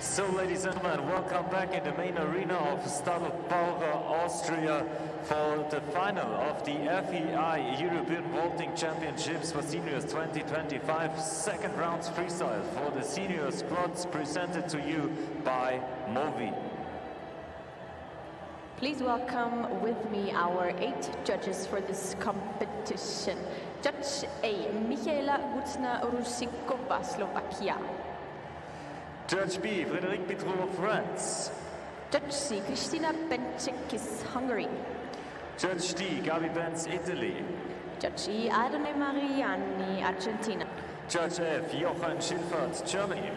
So, ladies and gentlemen, welcome back in the main arena of Stadl, Paura, Austria for the final of the FEI European Vaulting Championships for Seniors 2025. Second rounds freestyle for the senior squads presented to you by Movi. Please welcome with me our 8 judges for this competition. Judge A, Michaela Gutzna-Rusikova, Slovakia. Judge B, Frédéric Pitrou, France. Judge C, Kristina Benčekis, Hungary. Judge D, Gabi Benz, Italy. Judge E, Adone Mariani, Argentina. Judge F, Jochen Schilfert, Germany.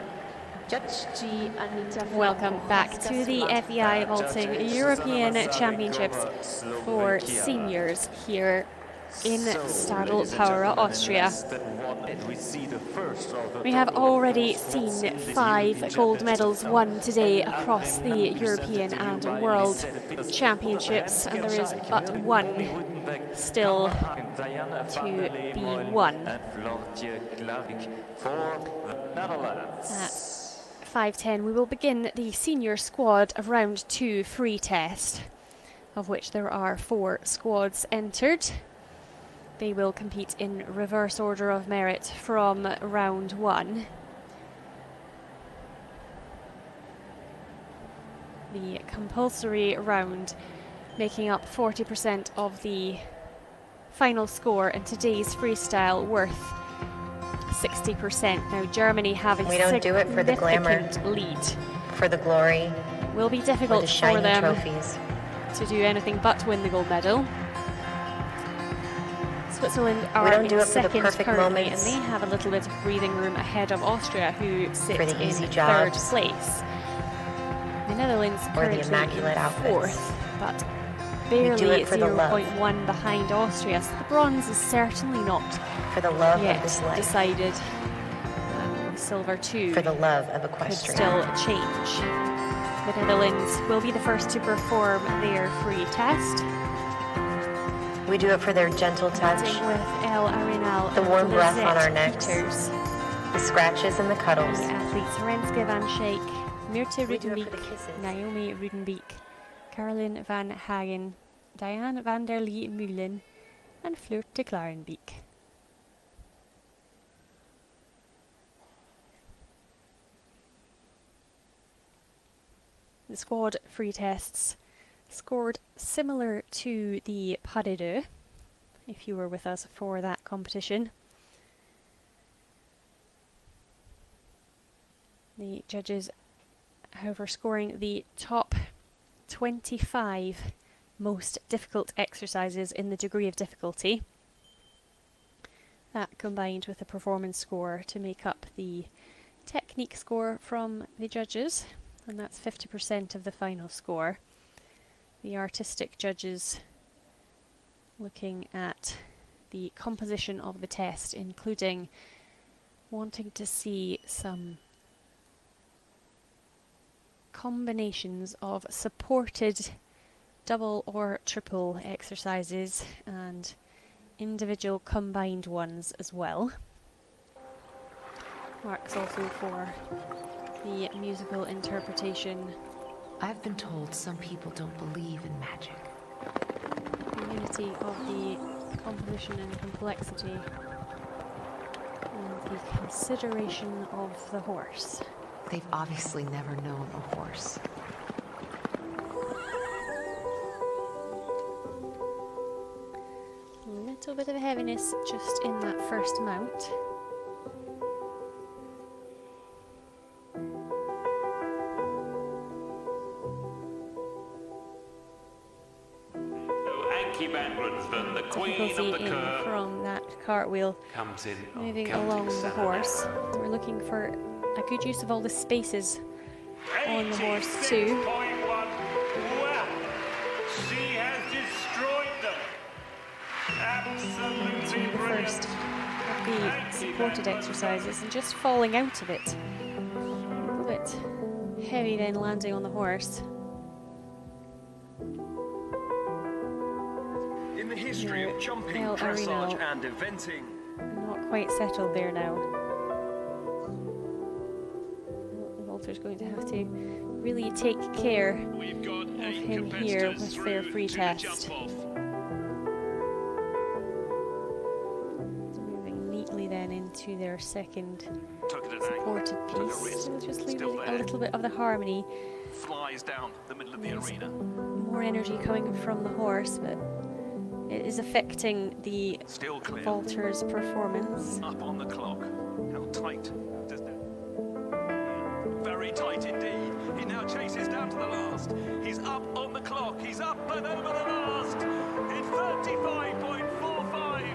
Judge G, Anita. Welcome back to the FEI Vaulting European Championships for seniors here in Stadl, Paura, Austria. We have already seen 5 gold medals won today across the European and World Championships, and there is but one still to be won. At 5:10 we will begin the senior squad round 2 free test, of which there are 4 squads entered. They will compete in reverse order of merit from round 1. The compulsory round making up 40% of the final score, and today's freestyle worth 60%. Now Germany have a we don't do it for the glamour, lead. For the glory, it will be difficult for the shiny for them trophies to do anything but win the gold medal. Switzerland are in second currently, and they have a little bit of breathing room ahead of Austria, who sit in 3rd place. The Netherlands currently in 4th, but barely 0.1 behind Austria, so the bronze is certainly not for the love yet of this life. decided. Silver too for the love of equestrian could still change. The Netherlands will be the first to perform their free test. We do it for their gentle touch, with El Arenal, the warm breath on our necks, the scratches and the cuddles. The athletes Renske van Schaik, Mirte Rudenbeek, Naomi Rudenbeek, Caroline van Hagen, Diane van der Lee Mühlen, and Fleur de Klarenbeek. The squad free tests scored similar to the pas de deux, if you were with us for that competition. The judges, however, scoring the top 25 most difficult exercises in the degree of difficulty. That combined with the performance score to make up the technique score from the judges, and that's 50% of the final score. The artistic judges looking at the composition of the test, including wanting to see some combinations of supported double or triple exercises and individual combined ones as well. Marks also for the musical interpretation. I've been told some people don't believe in magic. The unity of the composition and complexity, and the consideration of the horse. They've obviously never known a horse. A little bit of heaviness just in that first mount. Difficulty in from that cartwheel moving along the horse. We're looking for a good use of all the spaces on the horse too. She has destroyed them. Absolutely the first of the supported exercises, and just falling out of it. A little bit heavy then landing on the horse. In the history of jumping, dressage and eventing. Not quite settled there now. Walter's going to have to really take care of him here with their free test. Moving neatly then into their second supported piece. So just leaving a little bit of the harmony. Flies down the middle of the arena. More energy coming from the horse, but it is affecting the Still clear. vaulter's performance. Up on the clock. How tight does that? Very tight indeed. He now chases down to the last. He's up on the clock. He's up and over the last in 35.45.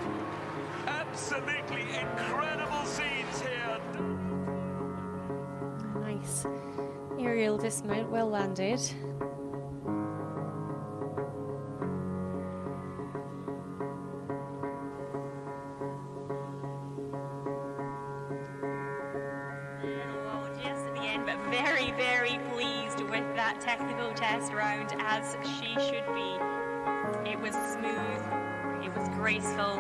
Absolutely incredible scenes here. Nice aerial dismount, well landed. But very, very pleased with that technical test round, as she should be. It was smooth, it was graceful,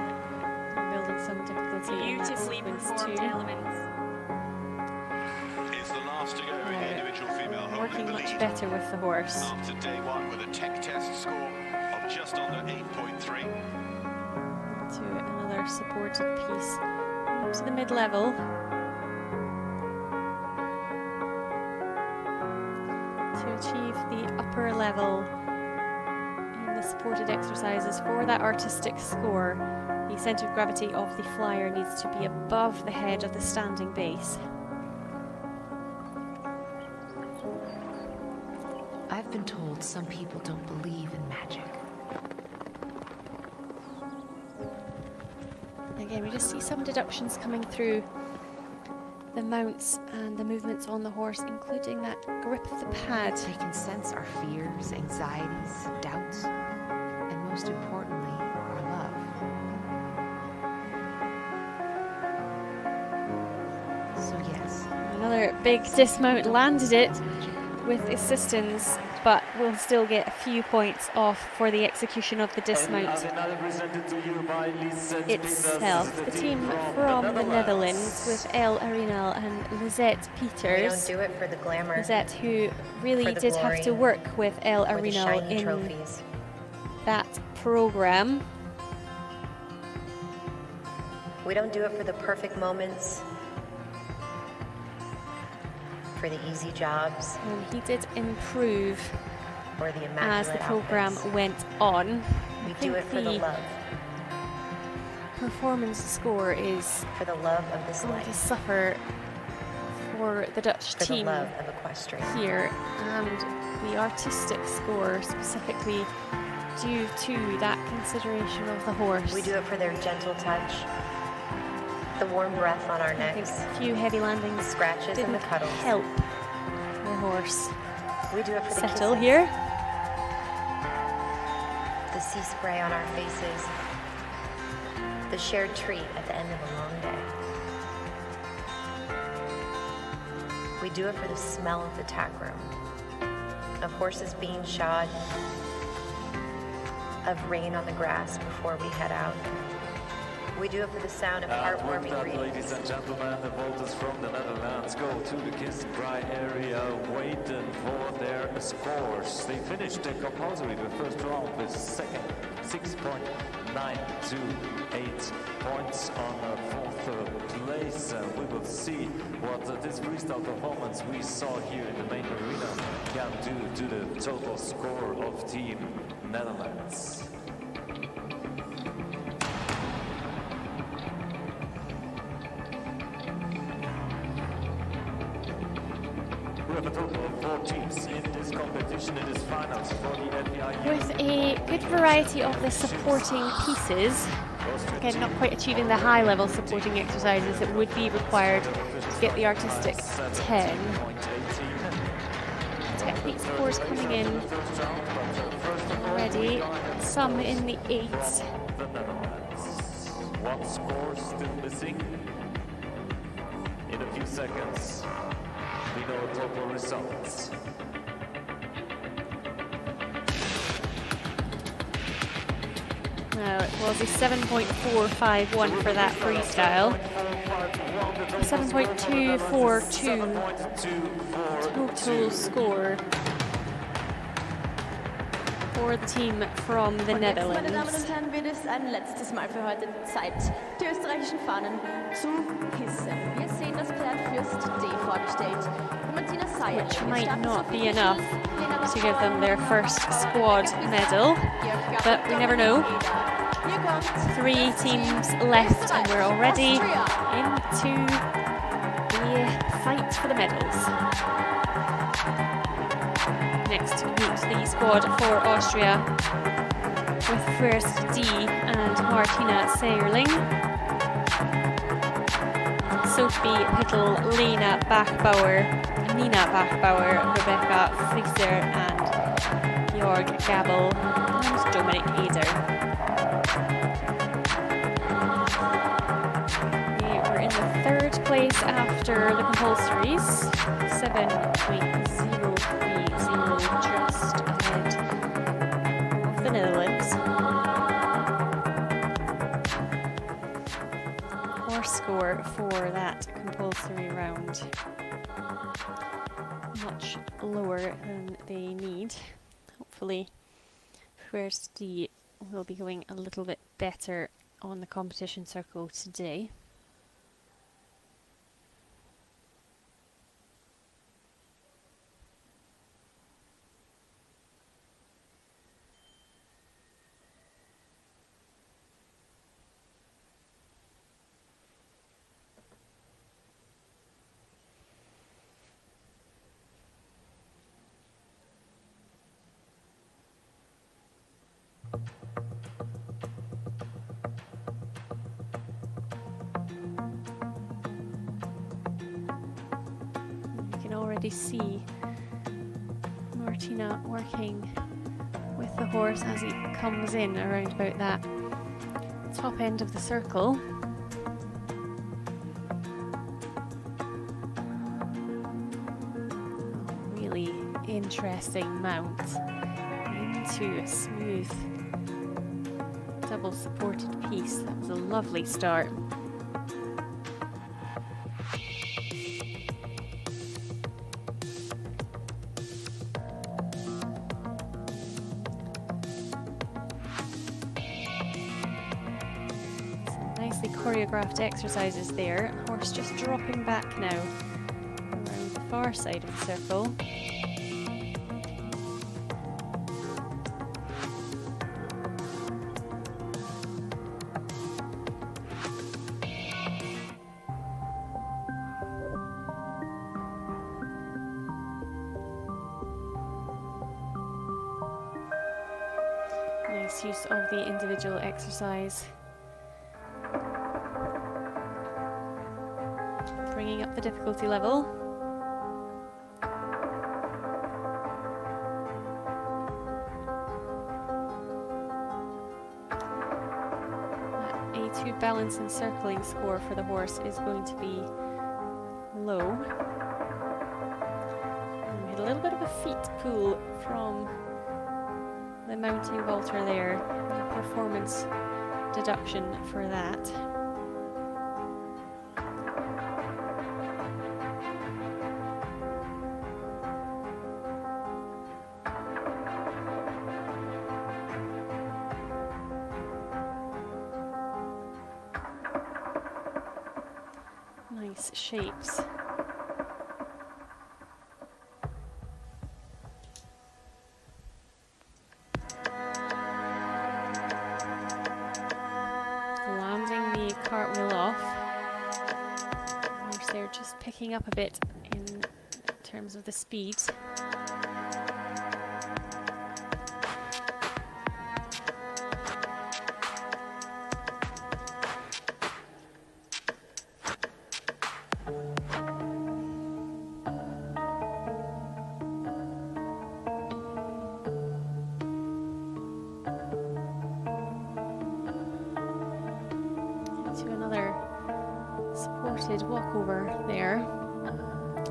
Building some difficulty in that beautifully sequence performed too. elements. Is the last to go in the individual female holding Working the much lead better with the horse. after day one with a tech test score of just under 8.3. To another supported piece. Up to the mid-level. To achieve the upper level in the supported exercises for that artistic score, the centre of gravity of the flyer needs to be above the head of the standing base. I've been told some people don't believe in magic. Again, we just see some deductions coming through the mounts and the movements on the horse, including that grip of the pad. They can sense our fears, anxieties, doubts, and most importantly, our love. So yes, Another big dismount, landed it with assistance, but will still get a few points off for the execution of the dismount itself. The team from the Netherlands with El Arenal and Lisette We Peters. don't do it for the glamour, Lisette, who really for the did have to glory, work with El or the Arenal shiny in trophies. that program. We don't do it for the perfect moments, for the easy jobs, And he did improve or the immaculate as the program outfits. went on. We I do think it for the love, performance score is for the love of this going to life, suffer for the Dutch for the team love of equestrian. here, and the artistic score specifically due to that consideration of the horse. We do it for their gentle touch, the warm breath on our I think necks, a few heavy landings scratches and didn't the cuddles. help the horse We do it for the settle kisses, here. the sea spray on our faces, the shared treat at the end of a long day. We do it for the smell of the tack room, of horses being shod, of rain on the grass before we head out. We do it for the sound of With heartwarming that, greetings. ladies and gentlemen, the voters from the Netherlands go to the kiss and cry area waiting for their scores. They finished the compulsory, the first round, with second, 6.928 points on fourth place. We will see what this freestyle performance we saw here in the main arena can do to the total score of Team Netherlands. We have a total of 4 teams in this competition. It is finals for the FEI. With a good variety of the supporting pieces, again, not quite achieving the high-level supporting exercises that would be required to get the artistic 10. Technique scores coming in already, some in the 8s. The Netherlands. One score still missing. In a few seconds, we know total results. Now, it was a 7.451 for that freestyle. 7.242 total score for the team from the Netherlands. Meine Damen und Herren, wird es ein letztes Mal für heute Zeit, die österreichischen Fahnen zu hissen. Wir sehen das Pferd Fürst D vorgestellt. Martina Sayer, which might not be enough to give them their first squad medal, but we never know. 3 teams left and we're already into the fight for the medals. Next meet the squad for Austria with First D and Martina Sayerling, Sophie Pittel, Lena Bachbauer, Nina Bachbauer, Rebecca Frieser and Georg Gabel and Dominic Eder. We were in the 3rd place after the compulsories, 7.030, just ahead of the Netherlands. Horse score for that compulsory round. Much lower than they need. Hopefully First D will be going a little bit better on the competition circle today. See Martina working with the horse as he comes in around about that top end of the circle. Really interesting mount into a smooth double supported piece. That was a lovely start. Choreographed exercises there. Horse just dropping back now around the far side of the circle. Nice use of the individual exercise. Bringing up the difficulty level. That A2 balance and circling score for the horse is going to be low. And we had a little bit of a feet pull from the mounting vaulter there. A performance deduction for that. Nice shapes. Landing the cartwheel off. Of course, they're just picking up a bit in terms of the speed. Walkover there.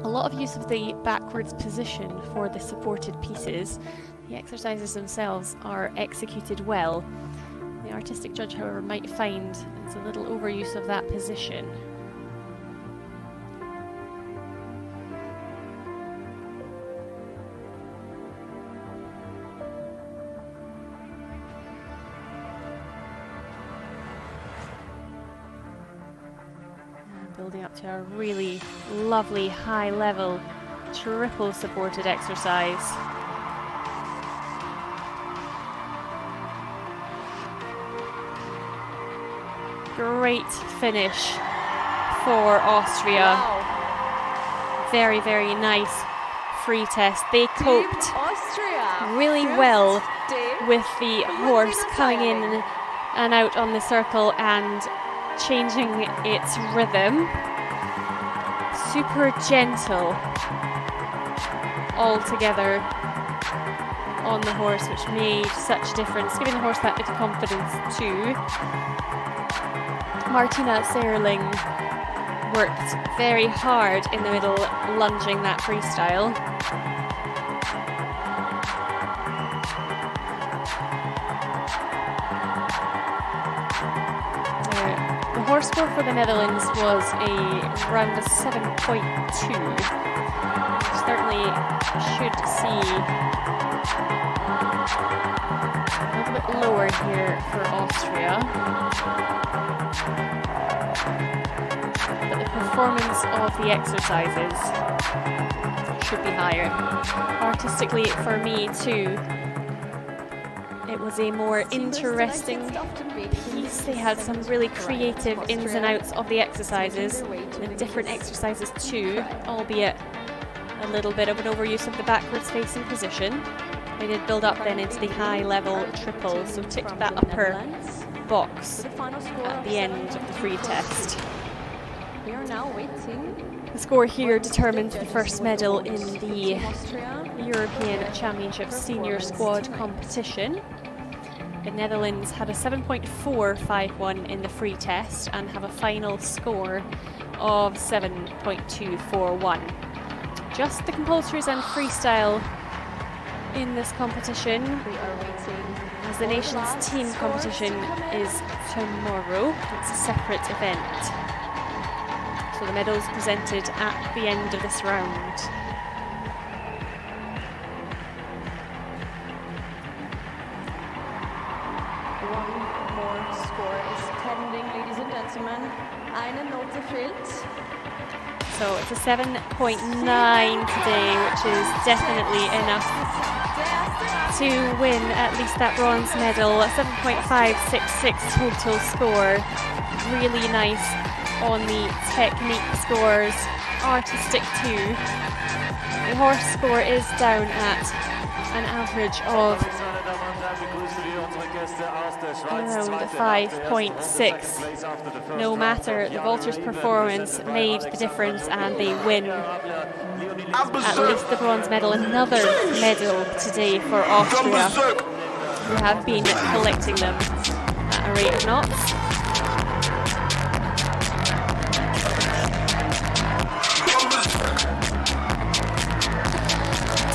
A lot of use of the backwards position for the supported pieces. The exercises themselves are executed well. The artistic judge, however, might find it's a little overuse of that position. building up to a really lovely high level triple supported exercise. Great finish for Austria. Wow. Very, very nice free test. They coped Austria. really well with the horse coming in and out on the circle and changing its rhythm. Super gentle all together on the horse, which made such a difference, giving the horse that bit of confidence too. Martina Serling worked very hard in the middle, lunging that freestyle. The horse score for the Netherlands was around a 7.2. Certainly should see a little bit lower here for Austria. But the performance of the exercises should be higher. Artistically, for me too, it was a more interesting piece. They had some really creative ins and outs of the exercises, and different exercises too, albeit a little bit of an overuse of the backwards facing position. They did build up then into the high level triple, so ticked that upper box at the end of the free test. We are now waiting. The score here determined the first medal in the European Championship Senior Squad competition. The Netherlands had a 7.451 in the free test and have a final score of 7.241. Just the compulsories and freestyle in this competition, We are waiting. as the nation's team competition is tomorrow. It's a separate event. So the medals presented at the end of this round. One more score is pending, ladies and gentlemen. Eine Note fehlt. So it's a 7.9 today, which is definitely enough to win at least that bronze medal. A 7.566 total score. Really nice on the technique scores, artistic too. The horse score is down at an average of around 5.6. No matter, the vaulter's performance made the difference and they win at least the bronze medal. Another medal today for Austria, who have been collecting them at a rate of knots.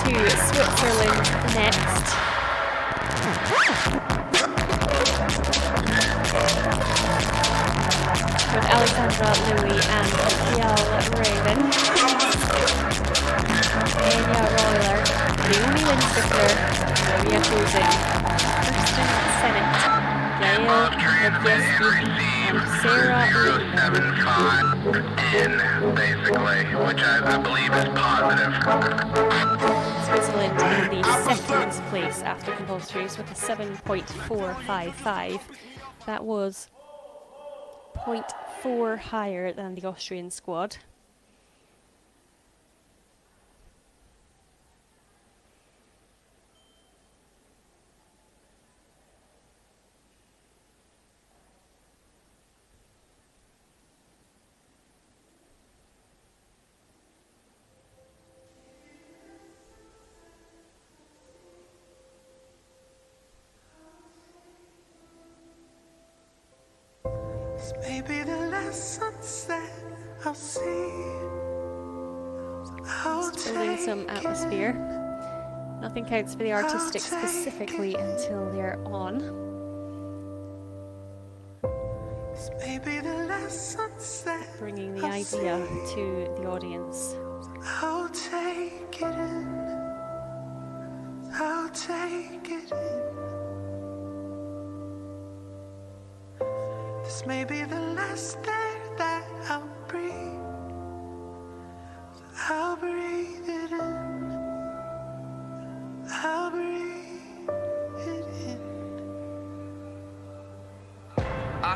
To Switzerland next. With Alexandra Louis and Kiel Raven. Enya Royler, the only Winchester, Maria Cruising, Kristen Sennett, Gail Nebieski, and Sarah in basically, which I believe is positive. Switzerland in the second place after compulsories with a 7.455. That was 0.4 higher than the Austrian squad. Maybe the last sunset I'll see. Just building some atmosphere. Nothing counts for the artistic specifically until they're on. Maybe the last sunset Bringing the idea to the audience. I'll take it in. I'll take it in. This may be the last air that I'll breathe.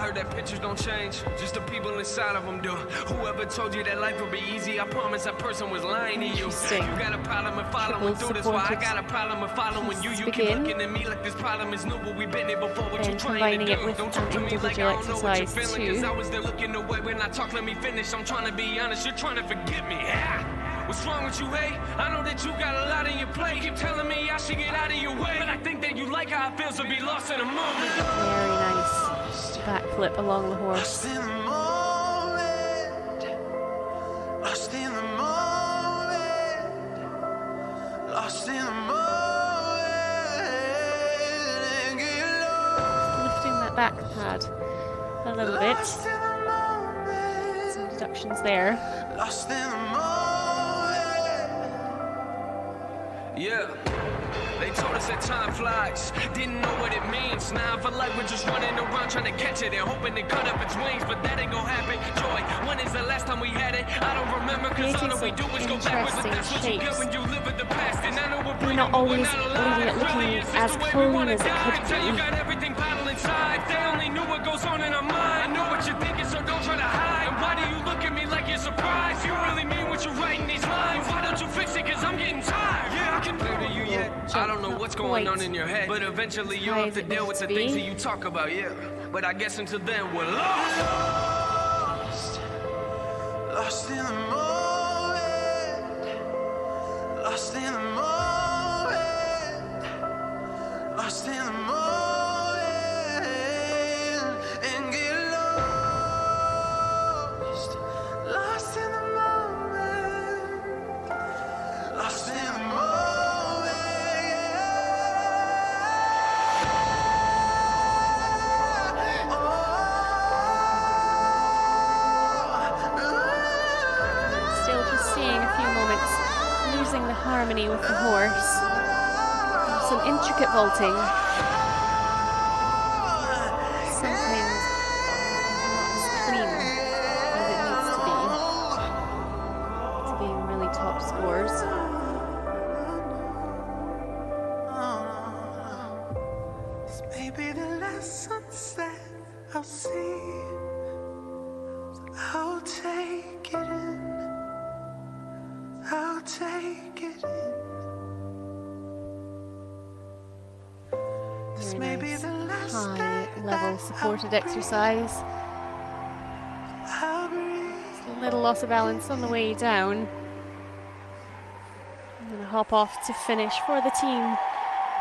heard that pictures don't change, just the people inside of them do. Whoever told you that life would be easy, I promise that person was lying to you. You got a problem with following through this, why I got a problem with following you. You keep looking at me like this problem is new, but we've been here before. What you trying to do? Don't talk to me like I don't know what you're feeling, cause I was there looking away when I talk. Let me finish. I'm trying to be honest, you're trying to forget me. What's wrong with you, hey? I know that you got a lot on your plate. Keep telling me I should get out of your way, but I think that you like how it feels to be lost in a moment. Very nice backflip along the horse. Lost in the moment. Lost in the moment. Lost in the moment. Get lost. Lifting that back pad a little bit. Lost in the moment. Some deductions there. Lost in the moment. Yeah. They told us that time flies, didn't know what it means. Now I feel like we're just running around trying to catch it and hoping to cut up its wings, but that ain't gonna happen. Joy, when is the last time we had it? I don't remember, cause all that we do is go backwards, but that's what you get when you live in the past. And I know we're We're not always leaving it looking as clean as it could you be. got everything paddled inside. They only knew what goes on in our mind. I know what you're thinking, so don't try to hide. And why do you look at me like you're surprised? You really mean what you're writing these lines? Why don't you fix it, cause I'm getting tired. Yeah, I can do to you yet. I don't know what's going on in your head, but eventually you'll have to deal with the things that you talk about, yeah. But I guess until then, we're lost. Lost in the moment. Lost in the moment. Lost in the moment. And get lost. Lost in the moment. Lost in the moment. Losing the harmony with the horse. Some intricate vaulting. Sometimes not as clean as it needs to be to gain really top scores. This may be the last sunset I'll see. So I'll take it in. I'll take it in. This may be the last high level supported exercise. Just a little loss of balance on the way down. I'm going to hop off to finish for the team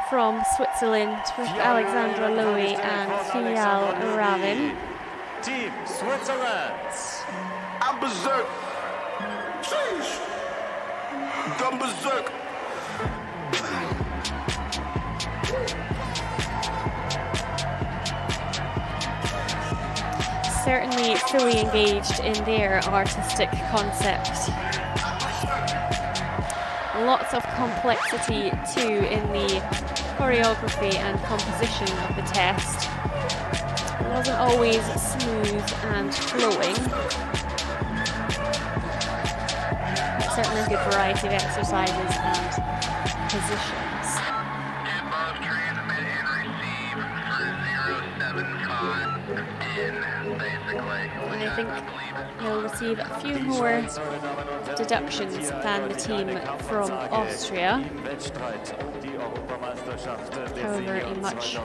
from Switzerland with Alexandra Lowy and Fial Ravin. Team Switzerland. I'm berserk. Sheesh. Done berserk. Certainly fully engaged in their artistic concept. Lots of complexity too in the choreography and composition of the test. It wasn't always smooth and flowing. Certainly a good variety of exercises and positions. Both transmit and receive for 075N, basically. And I think they'll receive a few more deductions than the team from Austria. However, a much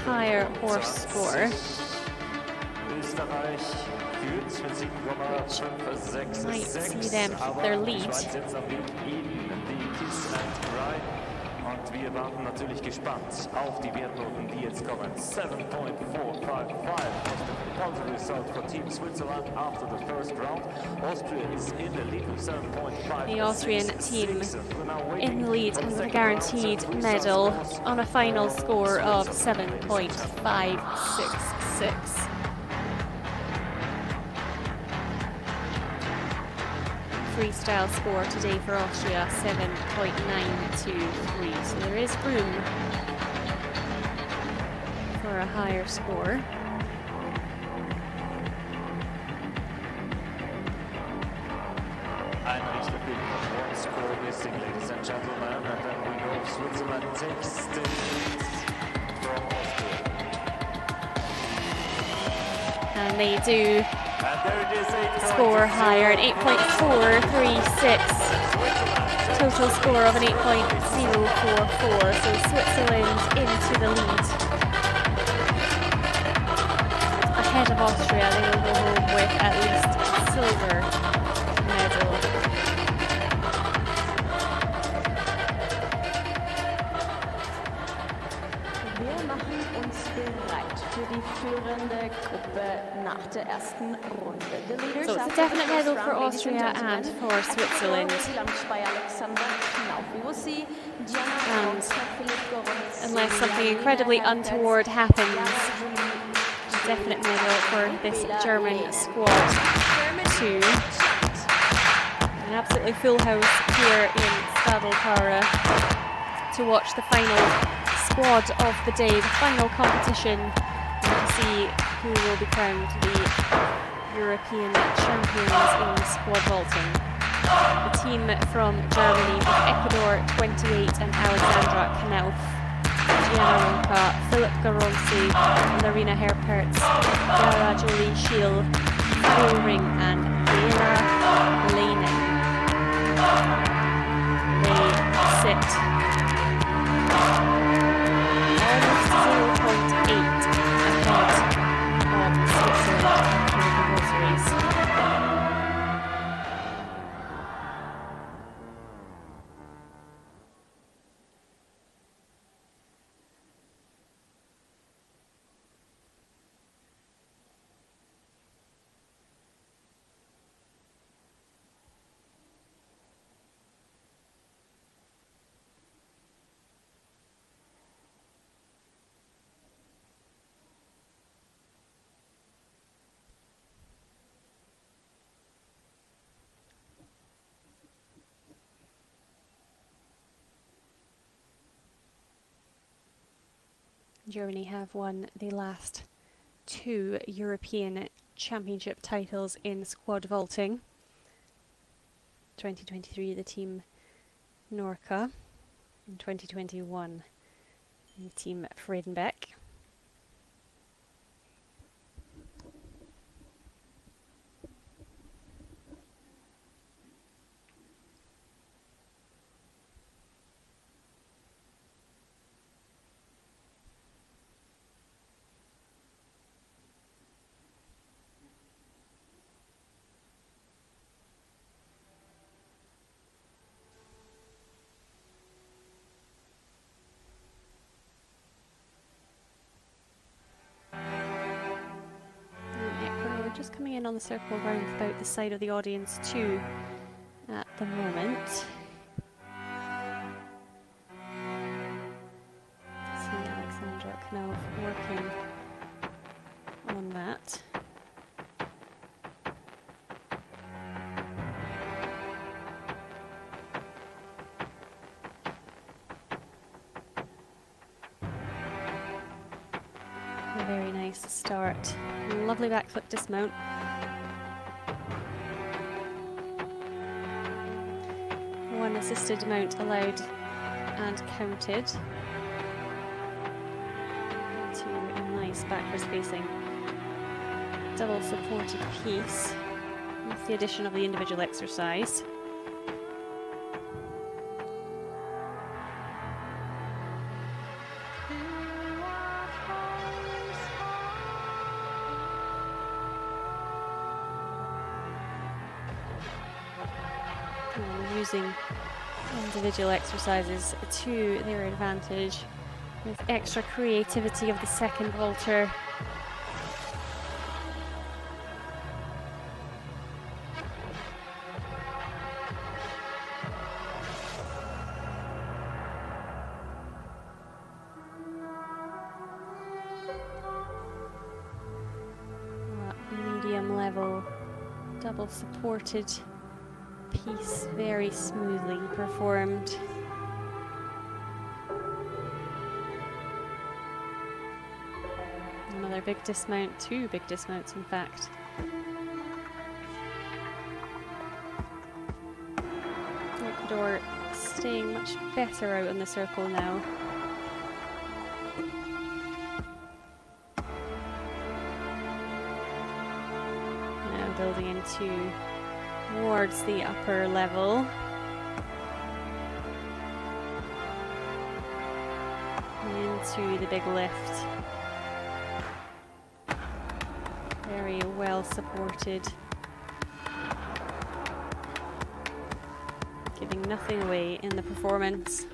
higher horse score. Might see them keep their lead. Und wir warten natürlich gespannt auf die Wertnoten, die jetzt kommen. 7.455 was the positive result for Team Switzerland after the first round. Austria is in the lead with 7.5. The Austrian team in the lead and with a guaranteed medal on a final score of 7.566. Freestyle score today for Austria, 7.923. So there is room for a higher score. One score missing, ladies and gentlemen, and then we know Switzerland takes the lead from Austria. And they do And there it is, 8 score points. higher, an 8.436. Total score of an 8.044, so Switzerland into the lead. Ahead of Austria, they will go home with at least a silver medal. Wir machen uns bereit für die führende Gruppe nach der ersten Runde. The leaders So it's a after definite the first medal for round, ladies Austria and gentlemen. for Switzerland. And unless something incredibly untoward happens, a definite medal for this German squad too. An absolutely full house here in Stadl Paura to watch the final squad of the day, the final competition, and to see who will be crowned the European champions in squad vaulting. The team from Germany with Ecuador 28 and Alexandra Knauf, Gianna Ronka, Philip Garonsi, Larina Herpertz, Dara Jolie Schiel, Fabio Ring and Vera Leinen. They sit almost 0.8 ahead of Switzerland in the groceries. Germany have won the last 2 European Championship titles in squad vaulting. 2023 the team Norca, in 2021 the team Fredenbeck. Just coming in on the circle round about the side of the audience too at the moment. See Alexandra Knov working on that. A very nice start. Lovely backflip dismount. One assisted mount allowed and counted. To a nice backwards facing double supported piece with the addition of the individual exercise. Using individual exercises to their advantage with extra creativity of the second vaulter. Medium level, double supported piece, very smoothly performed. Another big dismount, 2 big dismounts in fact. Ecuador staying much better out in the circle now. going towards the upper level. Into the big lift. Very well supported. Giving nothing away in the performance.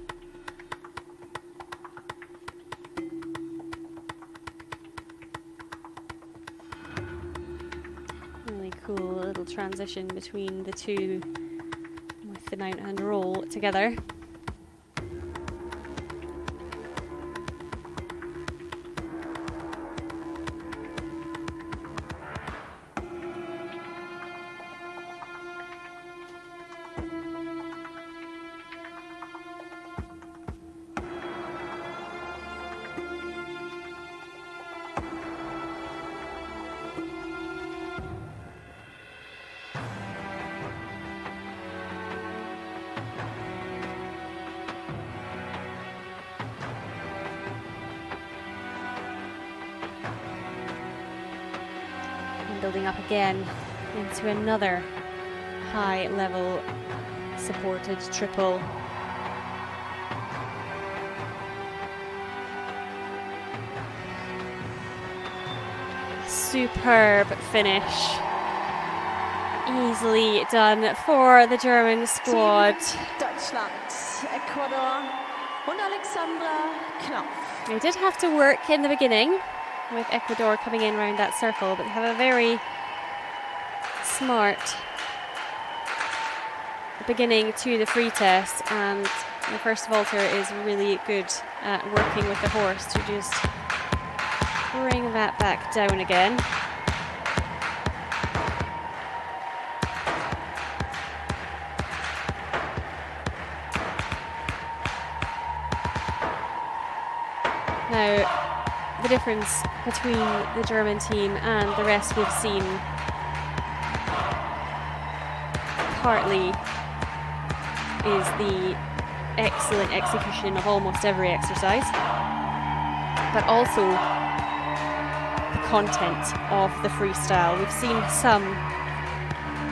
Really cool little transition between the two with the mount and roll together. Building up again into another high level supported triple. Superb finish. Easily done for the German squad. Deutschland, Ecuador und Alexandra Knopf. They did have to work in the beginning, with Ecuador coming in around that circle, but they have a very smart beginning to the free test, and the first vaulter is really good at working with the horse to just bring that back down again. Now, the difference between the German team and the rest we've seen partly is the excellent execution of almost every exercise, but also the content of the freestyle. We've seen some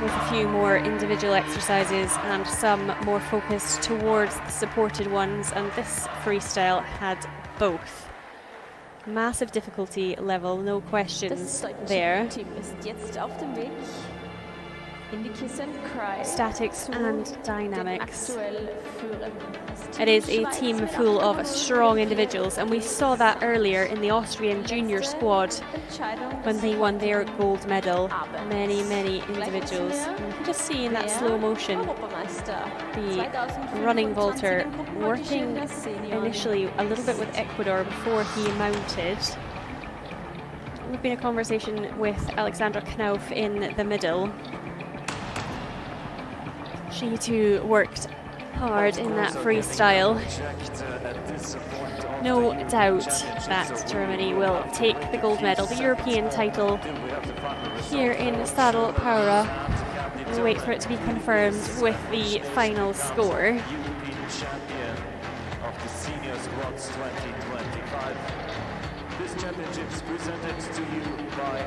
with a few more individual exercises and some more focused towards the supported ones, and this freestyle had both. Massive difficulty level, no questions there. Statics and dynamics. It is a team full of strong individuals, and we saw that earlier in the Austrian junior squad when they won their gold medal. Many individuals. And you can just see in that slow motion the running vaulter working initially a little bit with Ecuador before he mounted. We've been a conversation with Alexandra Knopf in the middle. She too worked hard in that freestyle. No doubt that Germany will take the gold medal, the European title, here in Stadl Paura. We'll wait for it to be confirmed with the final score. This championship is presented to you by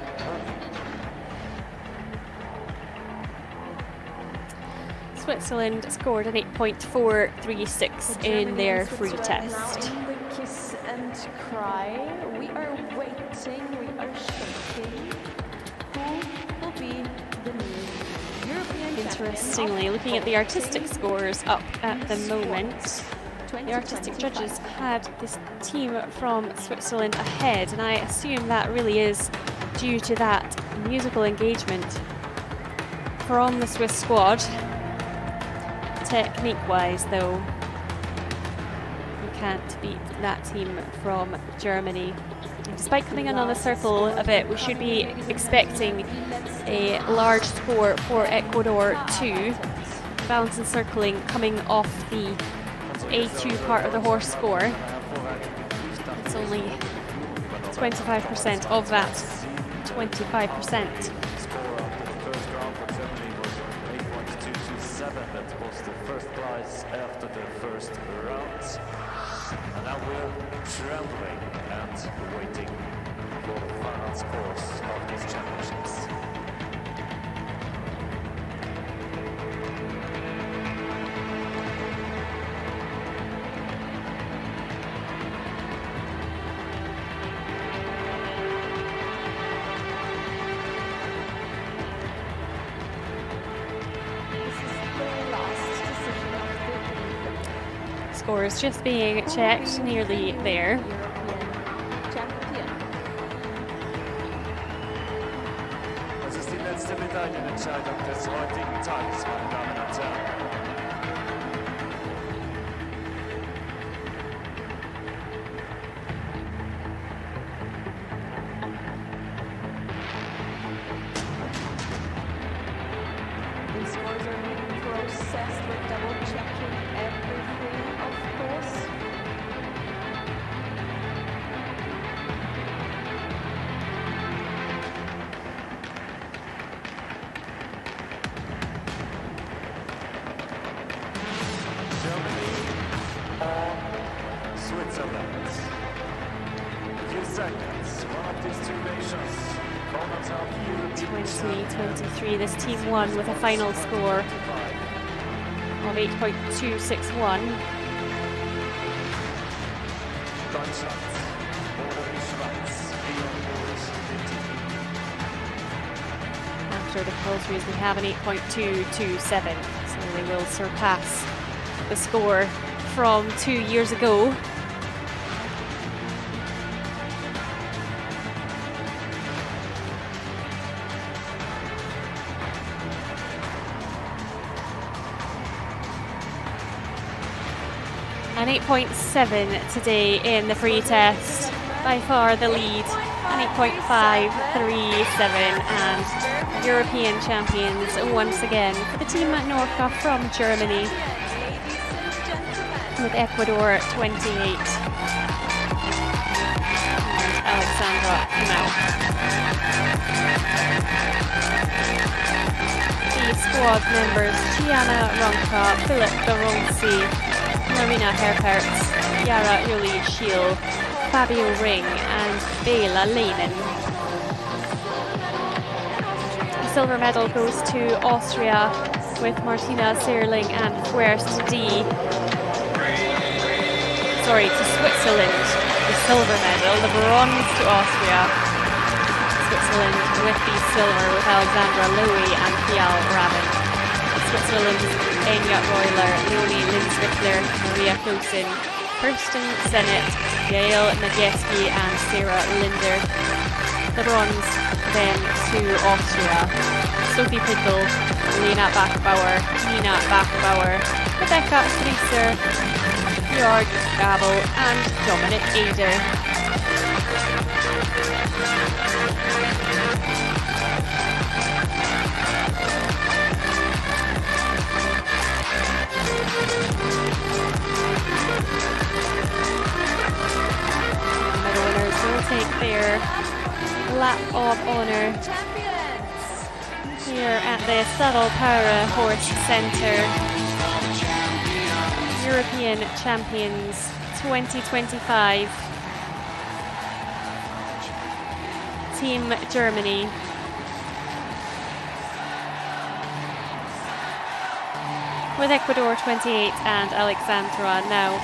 Switzerland scored an 8.436 in their free test. Kiss and cry. We are waiting, we are checking who will be the new European Interestingly, looking at the artistic scores up at the moment, the artistic judges had this team from Switzerland ahead, and I assume that really is due to that musical engagement from the Swiss squad. Technique-wise, though, you can't beat that team from Germany. And despite coming in on the circle a bit, we should be expecting a large score for Ecuador too. Balance and circling coming off the A2 part of the horse score. It's only 25% of that 25%. That was the first prize after the first round. And now we're trembling and waiting for the final scores of these championships. scores just being checked, nearly there. Champion. Das ist die letzte Medaillenentscheidung des heutigen Tages, meine Damen und Herren. These scores are being processed with double checking everything, of course. Germany or Switzerland? A few seconds. One of these two nations. Corners of European 2023, this team won with a final score of 8.261. Deutschland oder die Schweiz. After the compulsories, we have an 8.227, so they will surpass the score from 2 years ago. An 8.7 today in the free test, by far the lead. An 8.537, and European champions once again for the team at Norca from Germany, with Ecuador 28. And Alexandra now. The squad members: Gianna Ronca, Philip Baronsi, Marina Herpertz, Yara Uli Schiel, Fabio Ring and Bela Leinen. The silver medal goes to Austria with Martina Seerling and Fuerst D. Sorry, to Switzerland, the silver medal. The bronze to Austria. Switzerland with the silver with Alexandra Louis and Fial Rabin. Switzerland, Enya Royler, Leonie Lindswickler, Maria Klosen, Kirsten Sennett, Gail Majewski and Sarah Linder. The bronze then to Austria. Sophie Piddle, Lena Bachbauer, Nina Bachbauer, Rebecca Streeser, Jörg Gabel and Dominic Ader. Medal winners will take their lap of honour here at the Stadl Paura Horse Centre. European Champions 2025. Team Germany. With Ecuador 28 and Alexandra now.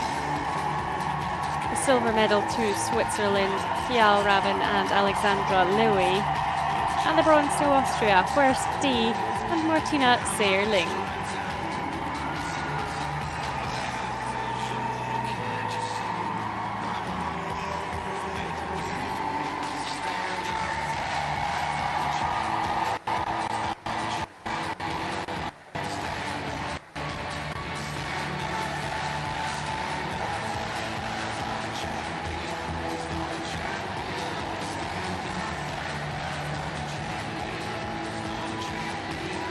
The silver medal to Switzerland, Fial Rabin and Alexandra Louis. And the bronze to Austria, Fuerst D and Martina Seerling.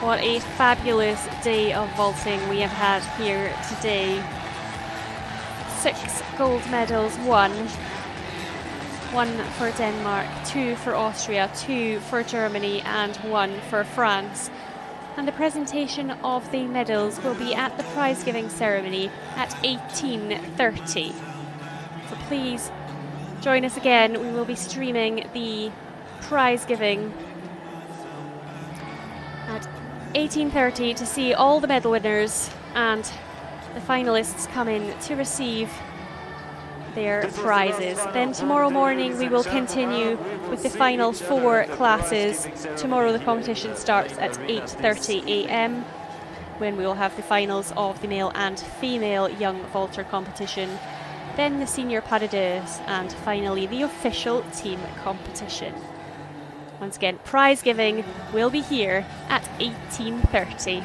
What a fabulous day of vaulting we have had here today. 6 gold medals won. 1 for Denmark, 2 for Austria, 2 for Germany and 1 for France. And the presentation of the medals will be at the prize giving ceremony at 18:30. So please join us again. We will be streaming the prize giving at 18:30 to see all the medal winners and the finalists come in to receive their prizes. Then tomorrow morning we will continue with the final 4 classes. Tomorrow the competition starts at 8:30 a.m. when we will have the finals of the male and female young vaulter competition, then the senior pas de deux, and finally the official team competition. Once again, prize giving will be here at 18:30.